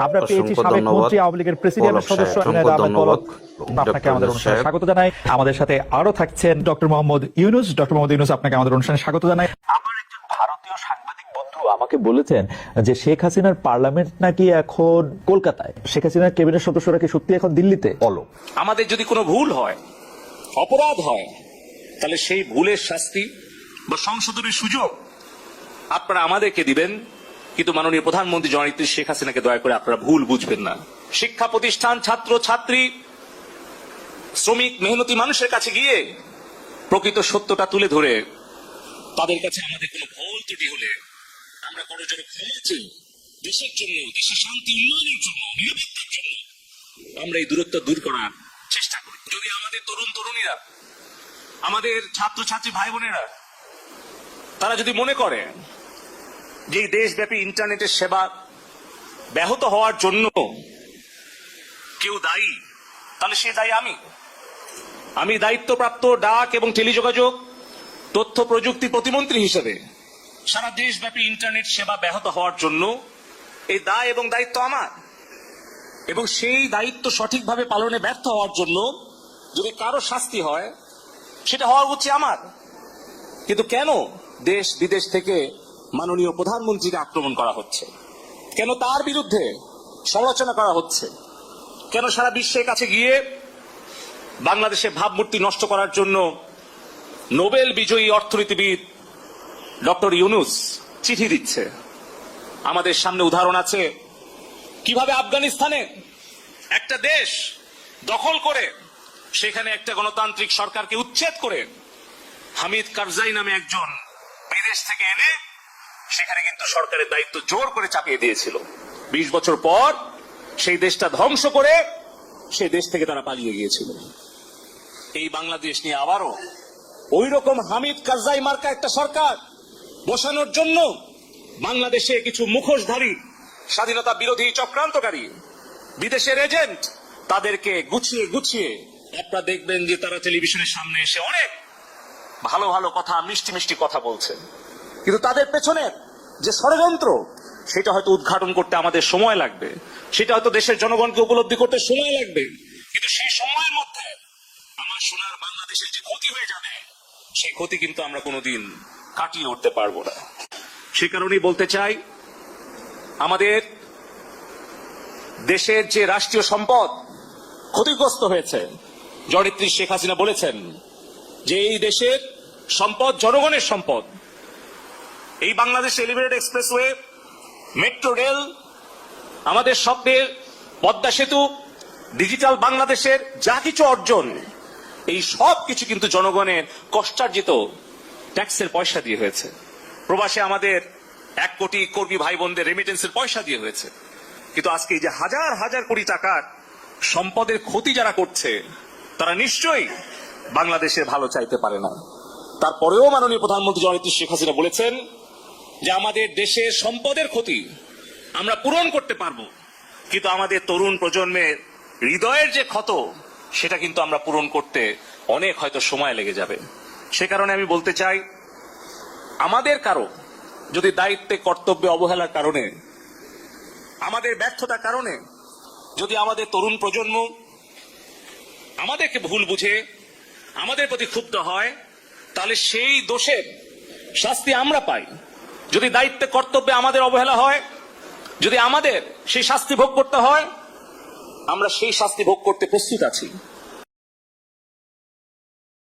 আমরা পেয়েছি সাবেক মন্ত্রী, আওয়ামী লীগের প্রেসিডিয়ামের সদস্য আপনাকে আমাদের অনুষ্ঠানে স্বাগত জানাই। আমাদের সাথে আরো থাকছেন ডক্টর মোহাম্মদ ইউনূস। ডক্টর মোহাম্মদ ইউনূস, আপনাকে আমাদের অনুষ্ঠানে স্বাগত জানাই। আমার একজন ভারতীয় সাংবাদিক বন্ধু আমাকে বলেছেন যে শেখ হাসিনার পার্লামেন্ট নাকি এখন কলকাতায়, শেখ হাসিনার ক্যাবিনেট সদস্যরা কি সত্যি এখন দিল্লিতে? বলো। আমাদের যদি কোনো ভুল হয়, অপরাধ হয়, তাহলে সেই ভুলের শাস্তি বা সংশোধনের সুযোগ আপনারা আমাদেরকে দিবেন, কিন্তু মাননীয় প্রধানমন্ত্রী জননেত্রী শেখ হাসিনাকে দয়া করে আপনারা ভুল বুঝবেন না। শিক্ষা প্রতিষ্ঠান, ছাত্র ছাত্রী, শ্রমিক, মেহনতি মানুষের কাছে গিয়ে প্রকৃত সত্যটা তুলে ধরে তাদের কাছে আমাদের কোনো ভুল ত্রুটি হলে আমরা কোনো জন্য ক্ষমা চেয়ে দেশের জন্য, দেশের শান্তি উন্নয়নের জন্য, নিরাপত্তার জন্য আমরা এই দূরত্ব দূর করার চেষ্টা করি। যদি আমাদের তরুণ তরুণীরা, আমাদের ছাত্রছাত্রী ভাই বোনেরা, তারা যদি মনে করে যে এই দেশব্যাপী ইন্টারনেটের সেবা ব্যাহত হওয়ার জন্য কেউ দায়ী, তাহলে সে দায়ী আমি দায়িত্বপ্রাপ্ত ডাক এবং টেলিযোগাযোগ তথ্য প্রযুক্তি প্রতিমন্ত্রী হিসেবে সারা দেশব্যাপী ইন্টারনেট সেবা ব্যাহত হওয়ার জন্য এই দায় এবং দায়িত্ব আমার, এবং সেই দায়িত্ব সঠিকভাবে পালনে ব্যর্থ হওয়ার জন্য যদি কারো শাস্তি হয় সেটা হওয়া উচিত আমার। কিন্তু কেন দেশ বিদেশ থেকে মাননীয় প্রধানমন্ত্রীকে আক্রমণ করা হচ্ছে? কেন তার বিরুদ্ধে সমালোচনা করা হচ্ছে? কেন সারা বিশ্বের কাছে গিয়ে বাংলাদেশের ভাবমূর্তি নষ্ট করার জন্য নোবেল বিজয়ী অর্থনীতিবিদ ডক্টর ইউনূস চিঠি দিচ্ছে? আমাদের সামনে উদাহরণ আছে কিভাবে আফগানিস্তানে একটা দেশ দখল করে সেখানে একটা গণতান্ত্রিক সরকারকে উচ্ছেদ করে হামিদ কারজাই নামে একজন বিদেশ থেকে এনে সেখানে কিন্তু সরকারের দায়িত্ব জোর করে চাপিয়ে দিয়েছিল। 20 বছর পর সেই দেশটা ধ্বংস করে সেই দেশ থেকে তারা পালিয়ে গিয়েছিল। এই বাংলাদেশ নিয়ে আবারও ওই রকম হামিদ কারজাই মার্কা একটা সরকার বসানোর জন্য বাংলাদেশে কিছু মুখোশধারী স্বাধীনতা বিরোধী চক্রান্তকারী বিদেশের এজেন্ট, তাদেরকে গুছিয়ে গুছিয়ে আপনারা দেখবেন যে তারা টেলিভিশনের সামনে এসে অনেক ভালো ভালো কথা, মিষ্টি মিষ্টি কথা বলছে, কিন্তু তাদের পেছনে যে ষড়যন্ত্র সেটা হয়তো উদ্ঘাটন করতে আমাদের সময় লাগবে, সেটা হয়তো দেশের জনগণকে উপলব্ধি করতে সময় লাগবে, কিন্তু সেই সময়ের মধ্যে আমার সোনার বাংলাদেশের যে ক্ষতি হয়ে যাবে সেই ক্ষতি কিন্তু আমরা কোনোদিন কাটিয়ে উঠতে পারবো না। সে কারণেই বলতে চাই, আমাদের দেশের যে রাষ্ট্রীয় সম্পদ ক্ষতিগ্রস্ত হয়েছে, জননেত্রী শেখ হাসিনা বলেছেন যে এই দেশের সম্পদ জনগণের সম্পদ। এই Bangladesh elevated expressway, metro rail, আমাদের স্বপ্নের পদ্মা সেতু, ডিজিটাল বাংলাদেশের যা কিছু অর্জন, এই সব কিছু কিন্তু জনগণের কষ্টার্জিত ট্যাক্সের পয়সা দিয়ে হয়েছে। প্রবাসে আমাদের 1 কোটি কর্মী ভাই বোনদের রেমিটেন্সের পয়সা দিয়ে হয়েছে। কিন্তু আজকে এই যে হাজার হাজার কোটি টাকার সম্পদের ক্ষতি যারা করছে, তারা নিশ্চয়ই বাংলাদেশের ভালো চাইতে পারে না। তারপরেও মাননীয় প্রধানমন্ত্রী জননেত্রী শেখ হাসিনা বলেছেন যে আমাদের দেশের সম্পদের ক্ষতি আমরা পূরণ করতে পারবো, কিন্তু আমাদের তরুণ প্রজন্মের হৃদয়ের যে ক্ষত সেটা কিন্তু আমরা পূরণ করতে অনেক হয়তো সময় লেগে যাবে। সে কারণে আমি বলতে চাই, আমাদের কারো যদি দায়িত্বে কর্তব্যে অবহেলার কারণে, আমাদের ব্যর্থতার কারণে যদি আমাদের তরুণ প্রজন্ম আমাদেরকে ভুল বুঝে আমাদের প্রতি ক্ষুব্ধ হয়, তাহলে সেই দোষের শাস্তি আমরা পাই। যদি দায়িত্বে কর্তব্যে আমাদের অবহেলা হয়, যদি আমাদের সেই শাস্তি ভোগ করতে হয়, আমরা সেই শাস্তি ভোগ করতে প্রস্তুত আছি।